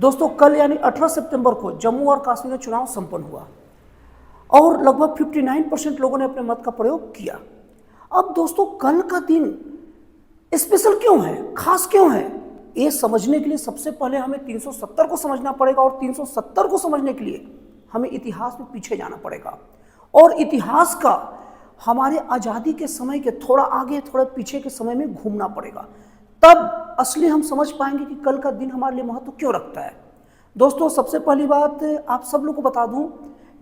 दोस्तों कल यानी 18 सितंबर को जम्मू और कश्मीर में चुनाव संपन्न हुआ और लगभग 59% लोगों ने अपने मत का प्रयोग किया। अब दोस्तों कल का दिन स्पेशल क्यों है, खास क्यों है, ये समझने के लिए सबसे पहले हमें 370 को समझना पड़ेगा और 370 को समझने के लिए हमें इतिहास में पीछे जाना पड़ेगा और इतिहास का हमारे आज़ादी के समय के थोड़ा आगे थोड़ा पीछे के समय में घूमना पड़ेगा, तब असली हम समझ पाएंगे कि कल का दिन हमारे लिए महत्व क्यों रखता है। दोस्तों सबसे पहली बात आप सब लोगों को बता दूं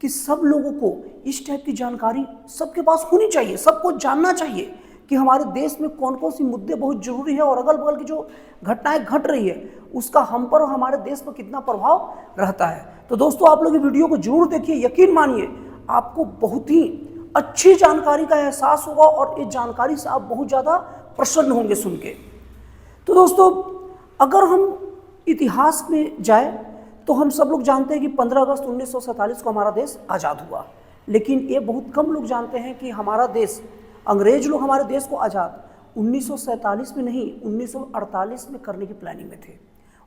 कि सब लोगों को इस टाइप की जानकारी सबके पास होनी चाहिए, सबको जानना चाहिए कि हमारे देश में कौन कौन सी मुद्दे बहुत जरूरी है और अगल बगल की जो घटनाएं घट रही है उसका हम पर और हमारे देश पर कितना प्रभाव रहता है। तो दोस्तों आप लोग वीडियो को जरूर देखिए, यकीन मानिए आपको बहुत ही अच्छी जानकारी का एहसास होगा और इस जानकारी से आप बहुत ज़्यादा प्रसन्न होंगे सुन के। तो दोस्तों अगर हम इतिहास में जाए तो हम सब लोग जानते हैं कि 15 अगस्त 1947 को हमारा देश आज़ाद हुआ, लेकिन ये बहुत कम लोग जानते हैं कि हमारा देश, अंग्रेज लोग हमारे देश को आज़ाद 1947 में नहीं 1948 में करने की प्लानिंग में थे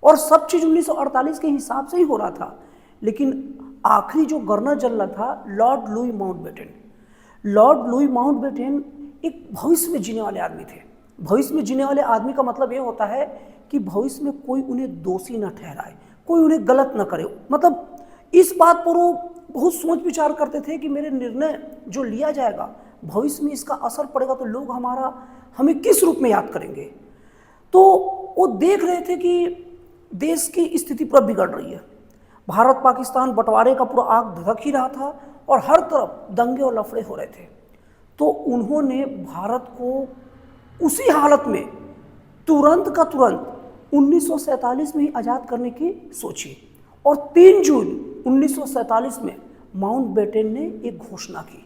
और सब चीज़ 1948 के हिसाब से ही हो रहा था। लेकिन आखिरी जो गवर्नर जनरल था Lord Louis Mountbatten, Lord Louis Mountbatten एक भविष्य में जीने वाले आदमी थे। भविष्य में जीने वाले आदमी का मतलब ये होता है कि भविष्य में कोई उन्हें दोषी न ठहराए, कोई उन्हें गलत न करे। मतलब इस बात पर वो बहुत सोच विचार करते थे कि मेरे निर्णय जो लिया जाएगा भविष्य में इसका असर पड़ेगा तो लोग हमें किस रूप में याद करेंगे। तो वो देख रहे थे कि देश की स्थिति पूरा बिगड़ रही है, भारत पाकिस्तान बंटवारे का पूरा आग धधक ही रहा था और हर तरफ दंगे और लफड़े हो रहे थे। तो उन्होंने भारत को उसी हालत में तुरंत का तुरंत 1947 में ही आज़ाद करने की सोची और 3 जून 1947 में माउंटबेटन ने एक घोषणा की।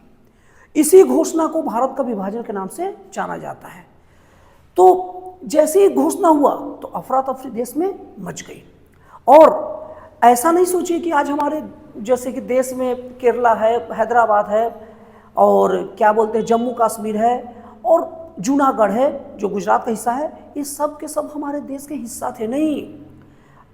इसी घोषणा को भारत का विभाजन के नाम से जाना जाता है। तो जैसे ही घोषणा हुआ तो अफरा तफरी देश में मच गई और ऐसा नहीं सोचिए कि आज हमारे जैसे कि देश में केरला है, हैदराबाद है और क्या बोलते हैं जम्मू कश्मीर है और जूनागढ़ है जो गुजरात का हिस्सा है, ये सब के सब हमारे देश के हिस्सा थे। नहीं,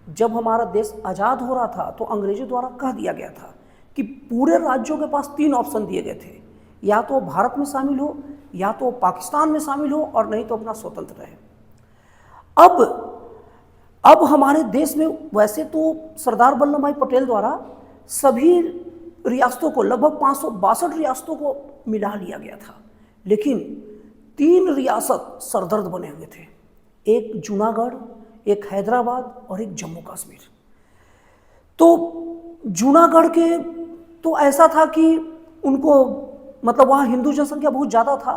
जब हमारा देश आज़ाद हो रहा था तो अंग्रेजों द्वारा कह दिया गया था कि पूरे राज्यों के पास 3 ऑप्शन दिए गए थे, या तो भारत में शामिल हो, या तो पाकिस्तान में शामिल हो और नहीं तो अपना स्वतंत्र रहे। अब हमारे देश में वैसे तो सरदार वल्लभ भाई पटेल द्वारा सभी रियासतों को लगभग 562 रियासतों को मिला लिया गया था, लेकिन 3 रियासत सरदर्द बने हुए थे, एक जूनागढ़, एक हैदराबाद और एक जम्मू कश्मीर। तो जूनागढ़ के तो ऐसा था कि उनको मतलब वहाँ हिंदू जनसंख्या बहुत ज़्यादा था,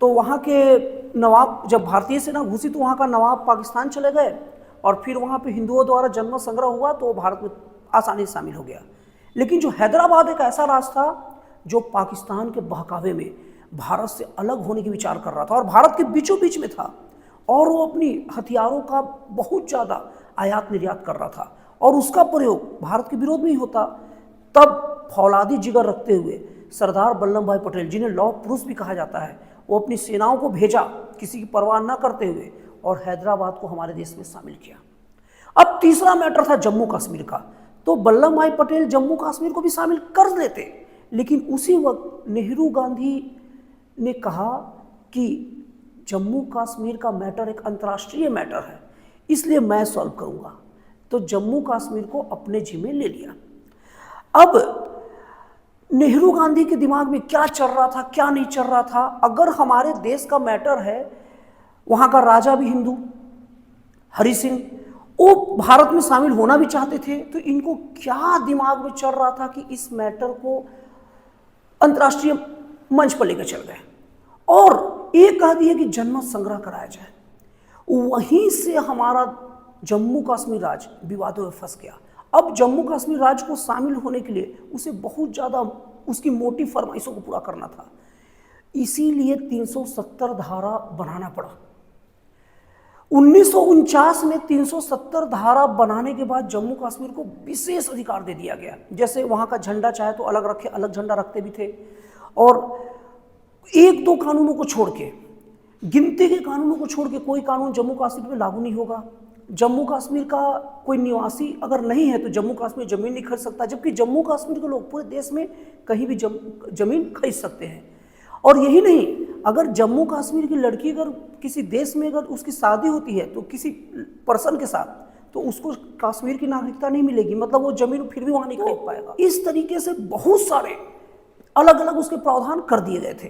तो वहाँ के नवाब, जब भारतीय सेना घुसी तो वहाँ का नवाब पाकिस्तान चले गए और फिर वहाँ पे हिंदुओं द्वारा जन्म संग्रह हुआ तो भारत में आसानी से शामिल हो गया। लेकिन जो हैदराबाद एक ऐसा राज था जो पाकिस्तान के बहकावे में भारत से अलग होने की विचार कर रहा था और भारत के बीचों बीच में था और वो अपनी हथियारों का बहुत ज़्यादा आयात निर्यात कर रहा था और उसका प्रयोग भारत के विरोध में ही होता। तब फौलादी जिगर रखते हुए सरदार वल्लभ भाई पटेल, जिन्हें लौह पुरुष भी कहा जाता है, वो अपनी सेनाओं को भेजा किसी की परवाह न करते हुए और हैदराबाद को हमारे देश में शामिल किया। अब तीसरा मैटर था जम्मू कश्मीर का, तो वल्लभ भाई पटेल जम्मू कश्मीर को भी शामिल कर लेते, लेकिन उसी वक्त नेहरू गांधी ने कहा कि जम्मू कश्मीर का मैटर एक अंतर्राष्ट्रीय मैटर है, इसलिए मैं सॉल्व करूंगा। तो जम्मू कश्मीर को अपने जिम्मे ले लिया। अब नेहरू गांधी के दिमाग में क्या चल रहा था, क्या नहीं चल रहा था, अगर हमारे देश का मैटर है, वहाँ का राजा भी हिंदू हरि सिंह, वो भारत में शामिल होना भी चाहते थे, तो इनको क्या दिमाग में चल रहा था कि इस मैटर को अंतर्राष्ट्रीय मंच पर लेकर चल गए और ये कह दिए कि जनमत संग्रह कराया जाए। वहीं से हमारा जम्मू कश्मीर राज्य विवादों में फंस गया। अब जम्मू कश्मीर राज्य को शामिल होने के लिए उसे बहुत ज़्यादा उसकी मोटी फरमाइशों को पूरा करना था, इसीलिए 370 धारा बनाना पड़ा। 1949 में 370 धारा बनाने के बाद जम्मू कश्मीर को विशेष अधिकार दे दिया गया, जैसे वहाँ का झंडा चाहे तो अलग रखे, अलग झंडा रखते भी थे और 1-2 कानूनों को छोड़ के, गिनती के कानूनों को छोड़ के कोई कानून जम्मू कश्मीर में लागू नहीं होगा, जम्मू कश्मीर का कोई निवासी अगर नहीं है तो जम्मू कश्मीर ज़मीन नहीं खरीद सकता, जबकि जम्मू कश्मीर के लोग पूरे देश में कहीं भी ज़मीन खरीद सकते हैं। और यही नहीं, अगर जम्मू कश्मीर की लड़की अगर किसी देश में अगर उसकी शादी होती है तो किसी पर्सन के साथ, तो उसको कश्मीर की नागरिकता नहीं मिलेगी, मतलब वो ज़मीन फिर भी वहाँ नहीं खरीद पाएगा। इस तरीके से बहुत सारे अलग अलग उसके प्रावधान कर दिए गए थे।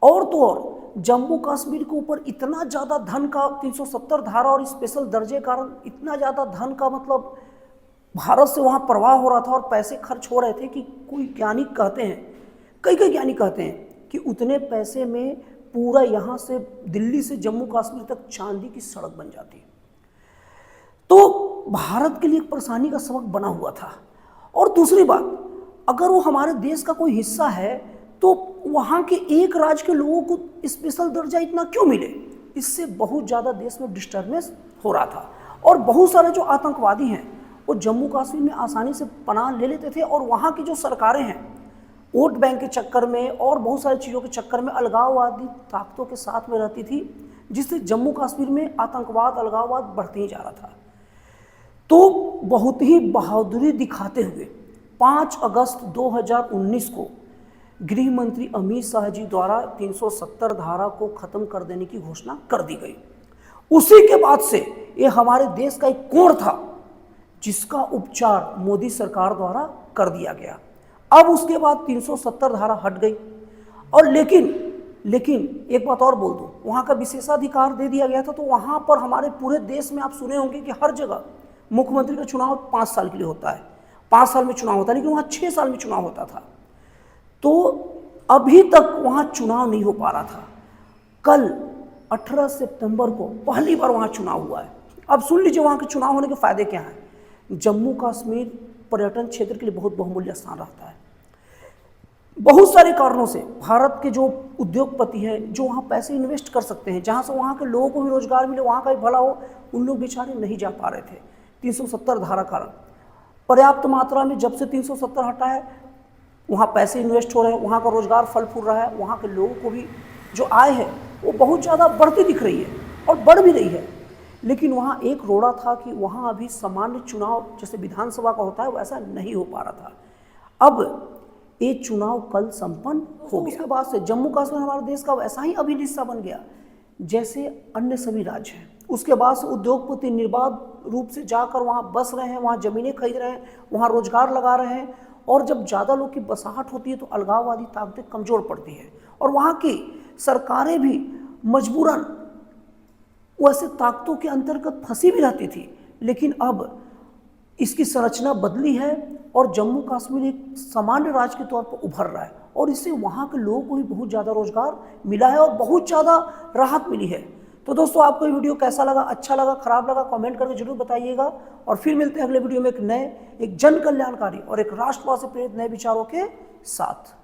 और तो और जम्मू कश्मीर के ऊपर इतना ज़्यादा धन का 370 धारा और स्पेशल दर्जे के कारण इतना ज़्यादा धन का मतलब भारत से वहाँ प्रवाह हो रहा था और पैसे खर्च हो रहे थे कि कोई ज्ञानी कहते हैं, कई ज्ञानी कहते हैं कि उतने पैसे में पूरा यहाँ से दिल्ली से जम्मू कश्मीर तक चांदी की सड़क बन जाती। तो भारत के लिए एक परेशानी का सबक बना हुआ था। और दूसरी बात, अगर वो हमारे देश का कोई हिस्सा है तो वहाँ के एक राज्य के लोगों को स्पेशल दर्जा इतना क्यों मिले? इससे बहुत ज़्यादा देश में डिस्टर्बेंस हो रहा था। और बहुत सारे जो आतंकवादी हैं वो जम्मू कश्मीर में आसानी से पनाह ले लेते थे, और वहाँ की जो सरकारें हैं वोट बैंक के चक्कर में और बहुत सारी चीज़ों के चक्कर में अलगाववादी ताकतों के साथ में रहती थी, जिससे जम्मू कश्मीर में आतंकवाद अलगाववाद बढ़ते ही जा रहा था। तो बहुत ही बहादुरी दिखाते हुए 5 अगस्त 2019 को गृह मंत्री अमित शाह जी द्वारा 370 धारा को खत्म कर देने की घोषणा कर दी गई। उसी के बाद से ये हमारे देश का एक कोण था जिसका उपचार मोदी सरकार द्वारा कर दिया गया। अब उसके बाद 370 धारा हट गई। और लेकिन एक बात और बोल दूं, वहाँ का विशेषाधिकार दे दिया गया था। तो वहाँ पर हमारे पूरे देश में आप सुने होंगे कि हर जगह मुख्यमंत्री का चुनाव 5 साल के लिए होता है, 5 साल में चुनाव होता है, लेकिन वहाँ 6 साल में चुनाव होता था। तो अभी तक वहाँ चुनाव नहीं हो पा रहा था। कल 18 सितंबर को पहली बार वहाँ चुनाव हुआ है। अब सुन लीजिए वहाँ के चुनाव होने के फायदे क्या हैं। जम्मू कश्मीर पर्यटन क्षेत्र के लिए बहुत बहुमूल्य स्थान रहता है। बहुत सारे कारणों से भारत के जो उद्योगपति हैं, जो वहाँ पैसे इन्वेस्ट कर सकते हैं, जहाँ से वहाँ के लोगों को भी रोजगार मिले, वहाँ का भी भला हो, उन लोग बेचारे नहीं जा पा रहे थे 370 धारा कारण। पर्याप्त मात्रा में जब से 370 हटा है, वहाँ पैसे इन्वेस्ट हो रहे हैं, वहाँ का रोजगार फल फूल रहा है, वहाँ के लोगों को भी जो आय है वो बहुत ज़्यादा बढ़ती दिख रही है और बढ़ भी रही है। लेकिन वहाँ एक रोड़ा था कि वहाँ अभी सामान्य चुनाव जैसे विधानसभा का होता है वैसा नहीं हो पा रहा था। अब ये चुनाव कल संपन्न हो गया। उसके बाद से जम्मू कश्मीर हमारे देश का वैसा ही अभिन्न हिस्सा बन गया जैसे अन्य सभी राज्य हैं। उसके बाद से उद्योगपति निर्बाध रूप से जाकर वहाँ बस रहे हैं, वहाँ ज़मीनें खरीद रहे हैं, वहाँ रोजगार लगा रहे हैं। और जब ज़्यादा लोग की बसाहट होती है तो अलगाववादी ताकतें कमज़ोर पड़ती है और वहाँ की सरकारें भी मजबूरन वैसे ताकतों के अंतर्गत फंसी भी रहती थी। लेकिन अब इसकी संरचना बदली है और जम्मू कश्मीर एक सामान्य राज्य के तौर पर उभर रहा है और इससे वहाँ के लोगों को भी बहुत ज़्यादा रोजगार मिला है और बहुत ज़्यादा राहत मिली है। तो दोस्तों, आपको ये वीडियो कैसा लगा, अच्छा लगा, खराब लगा, कमेंट करके जरूर बताइएगा। और फिर मिलते हैं अगले वीडियो में एक जन कल्याणकारी और एक राष्ट्रवाद से प्रेरित नए विचारों के साथ।